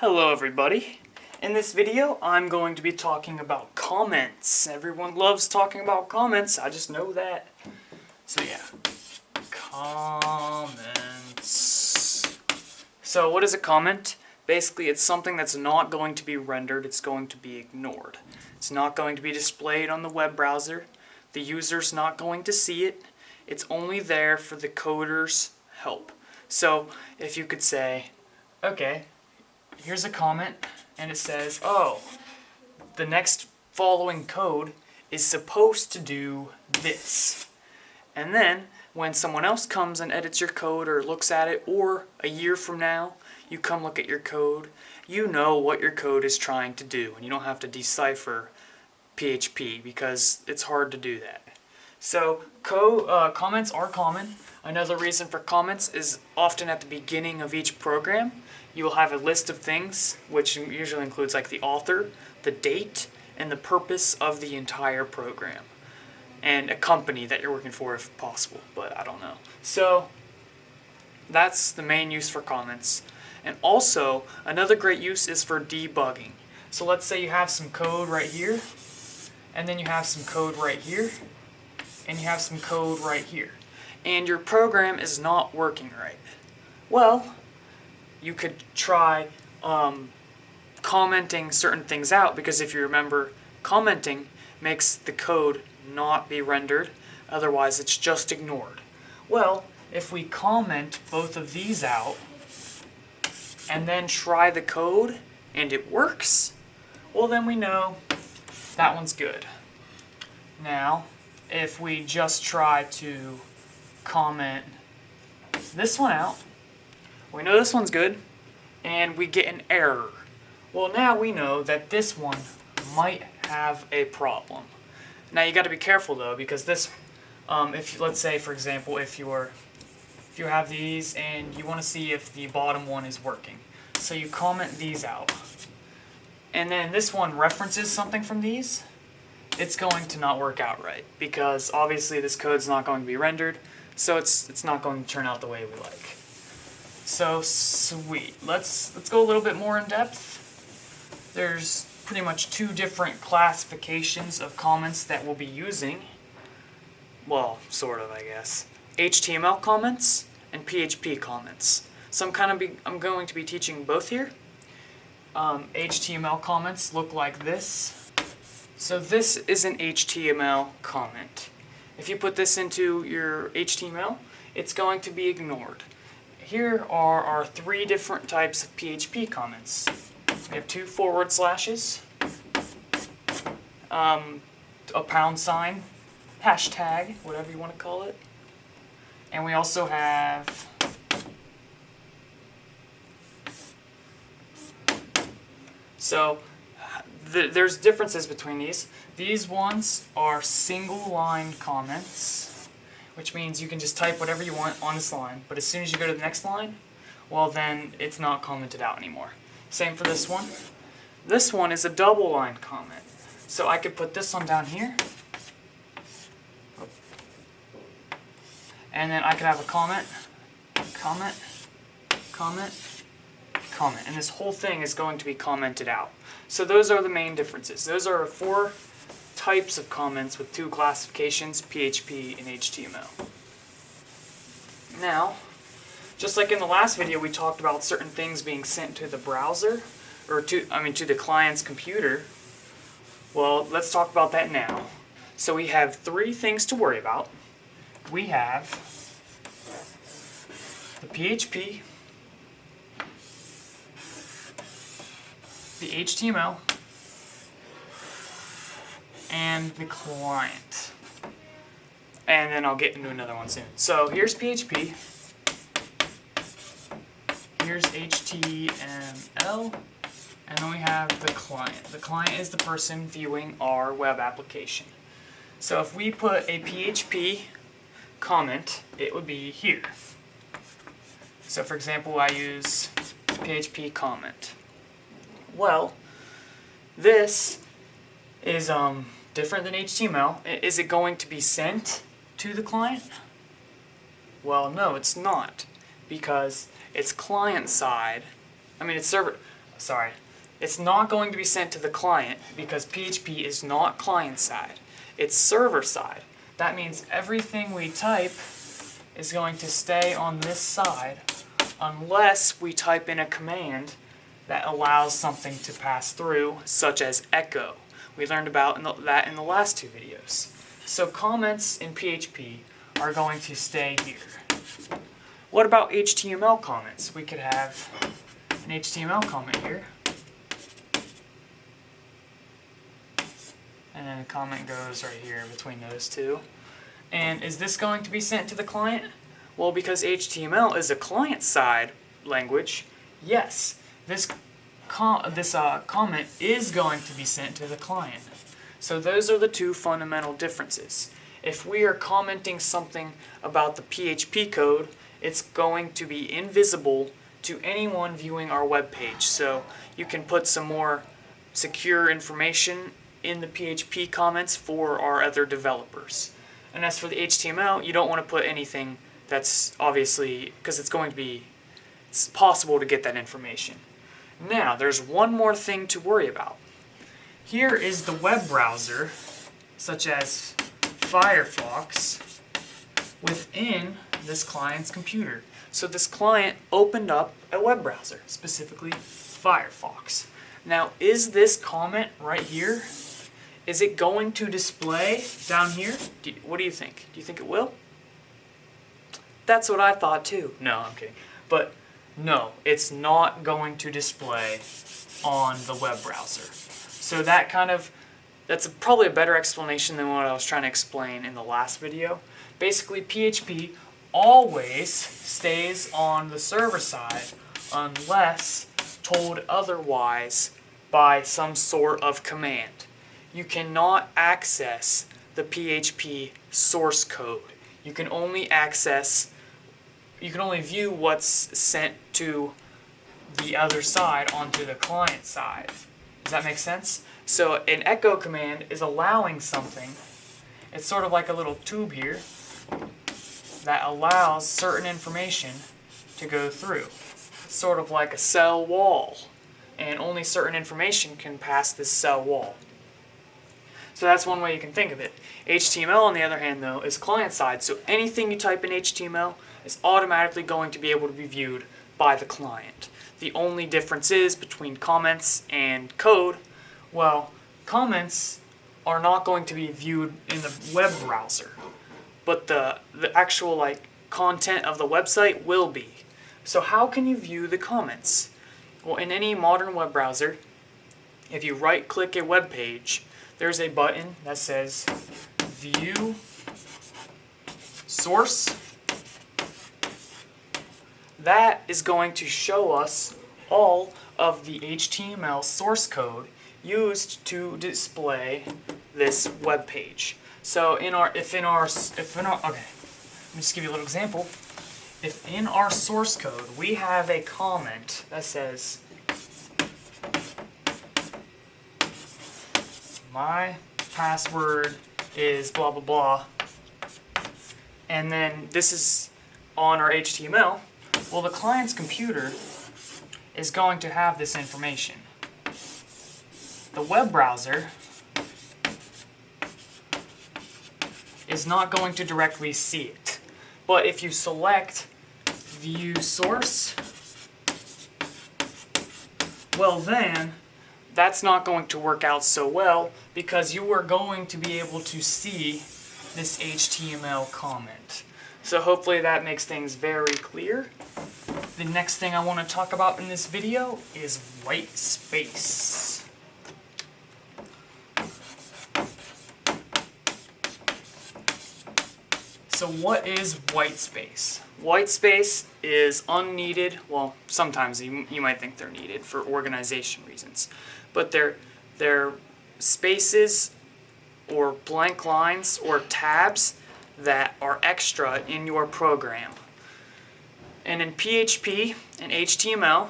Hello everybody. In this video I'm going to be talking about comments. Everyone loves talking about comments, I just know that. So yeah, comments. So what is a comment? Basically it's something that's not going to be rendered, it's going to be ignored. It's not going to be displayed on the web browser, the user's not going to see it, it's only there for the coder's help. So if you could say, okay, here's a comment, and it says, oh, the next following code is supposed to do this. And then, when someone else comes and edits your code or looks at it, or a year from now, you come look at your code, you know what your code is trying to do, and you don't have to decipher PHP, because it's hard to do that. So, comments are common. Another reason for comments is often at the beginning of each program, you will have a list of things, which usually includes like the author, the date, and the purpose of the entire program. And a company that you're working for if possible, but I don't know. So, that's the main use for comments. And also, another great use is for debugging. So let's say you have some code right here, and then you have some code right here, and you have some code right here. And your program is not working right. Well, you could try commenting certain things out, because if you remember, commenting makes the code not be rendered, otherwise it's just ignored. Well, if we comment both of these out and then try the code and it works, well then we know that one's good. Now, if we just try to comment this one out, we know this one's good, and we get an error. Well, now we know that this one might have a problem. Now you got to be careful though, because this, if let's say for example, if you have these and you want to see if the bottom one is working, so you comment these out, and then this one references something from these, it's going to not work out right, because obviously this code's not going to be rendered, so it's not going to turn out the way we like. So sweet. Let's go a little bit more in depth. There's pretty much two different classifications of comments that we'll be using. Well, sort of, I guess. HTML comments and PHP comments. So I'm going to be teaching both here. HTML comments look like this. So this is an HTML comment. If you put this into your HTML, it's going to be ignored. Here are our three different types of PHP comments. We have 2 forward slashes, a pound sign, hashtag, whatever you want to call it, and we also have there's differences between these. These ones are single line comments, which means you can just type whatever you want on this line, but as soon as you go to the next line, well then it's not commented out anymore. Same for this one. This one is a double line comment. So I could put this one down here, and then I could have a comment, comment, comment, comment, and this whole thing is going to be commented out. So those are the main differences. Those are 4 types of comments with 2 classifications, PHP and HTML. Now, just like in the last video, we talked about certain things being sent to the browser, or to the client's computer. Well, let's talk about that now. So we have 3 things to worry about. We have the PHP, the HTML, and the client. And then I'll get into another one soon. So here's PHP, here's HTML, and then we have the client. The client is the person viewing our web application. So if we put a PHP comment, it would be here. So for example, I use PHP comment. Well, this is different than HTML. Is it going to be sent to the client? Well, no, it's not, because it's client side. It's server. it's not going to be sent to the client because PHP is not client-side. It's server-side. That means everything we type is going to stay on this side unless we type in a command that allows something to pass through, such as echo. We learned about that in the last two videos. So comments in PHP are going to stay here. What about HTML comments? We could have an HTML comment here. And then a comment goes right here between those two. And is this going to be sent to the client? Well, because HTML is a client-side language, yes, this comment is going to be sent to the client. So those are the two fundamental differences. If we are commenting something about the PHP code, it's going to be invisible to anyone viewing our web page. So you can put some more secure information in the PHP comments for our other developers. And as for the HTML, you don't want to put anything that's obviously, because it's possible to get that information. Now, there's one more thing to worry about. Here is the web browser, such as Firefox, within this client's computer. So this client opened up a web browser, specifically Firefox. Now, is this comment right here, is it going to display down here? What do you think? Do you think it will? That's what I thought too. No, I'm kidding. But no, it's not going to display on the web browser. So that's probably a better explanation than what I was trying to explain in the last video. Basically, PHP always stays on the server side unless told otherwise by some sort of command. You cannot access the PHP source code. You can only view what's sent to the other side onto the client side. Does that make sense? So an echo command is allowing something. It's sort of like a little tube here that allows certain information to go through. It's sort of like a cell wall, and only certain information can pass this cell wall. So that's one way you can think of it. HTML, on the other hand, though, is client-side, so anything you type in HTML is automatically going to be able to be viewed by the client. The only difference is between comments and code, well, comments are not going to be viewed in the web browser, but the actual content of the website will be. So how can you view the comments? Well, in any modern web browser, if you right-click a web page, there's a button that says View Source. That is going to show us all of the HTML source code used to display this web page. So okay, let me just give you a little example. If in our source code we have a comment that says my password is blah blah blah, and then this is on our HTML, well, the client's computer is going to have this information. The web browser is not going to directly see it. But if you select View Source, well then, that's not going to work out so well because you are going to be able to see this HTML comment. So hopefully that makes things very clear. The next thing I want to talk about in this video is white space. So what is white space? White space is unneeded. Well, sometimes you might think they're needed for organization reasons, but they're spaces or blank lines or tabs that are extra in your program. And in PHP and HTML,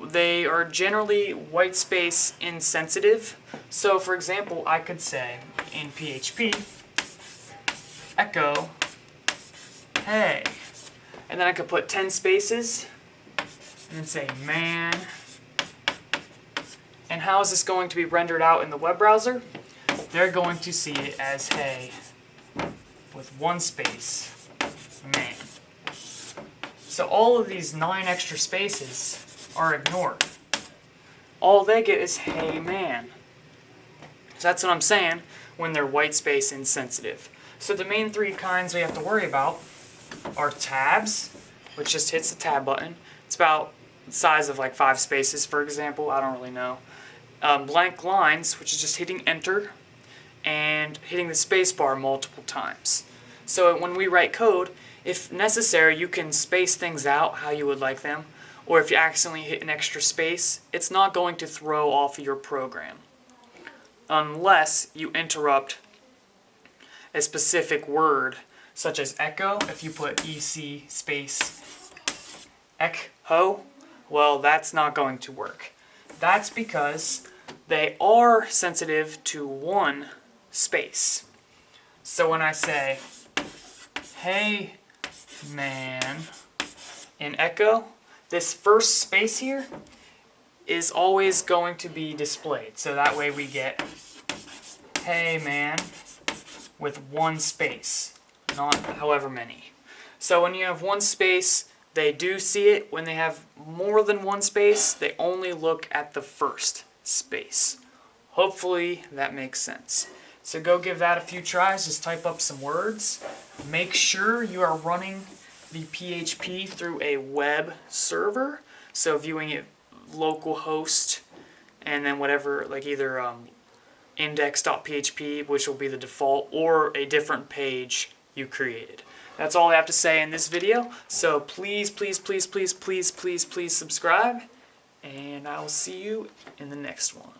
they are generally white space insensitive. So for example, I could say in PHP, echo, hey, and then I could put 10 spaces and then say man how is this going to be rendered out in the web browser? They're going to see it as hey with one space, man. So all of these 9 extra spaces are ignored. All they get is hey man. So that's what I'm saying when they're white space insensitive. So the main 3 kinds we have to worry about are tabs, which just hits the tab button. It's about the size of like 5 spaces, for example. I don't really know. Blank lines, which is just hitting enter and hitting the space bar multiple times. So when we write code, if necessary, you can space things out how you would like them, or if you accidentally hit an extra space, it's not going to throw off your program unless you interrupt a specific word, such as echo. If you put EC space echo, well, that's not going to work. That's because they are sensitive to 1 space. So when I say, hey man, in echo, this first space here is always going to be displayed. So that way we get hey man with 1 space, not however many. So when you have 1 space, they do see it. When they have more than 1 space, they only look at the first space. Hopefully that makes sense. So go give that a few tries. Just type up some words. Make sure you are running the PHP through a web server. So viewing it localhost and then whatever, like either index.php, which will be the default, or a different page you created. That's all I have to say in this video. So please, please, please, please, please, please, please subscribe. And I will see you in the next one.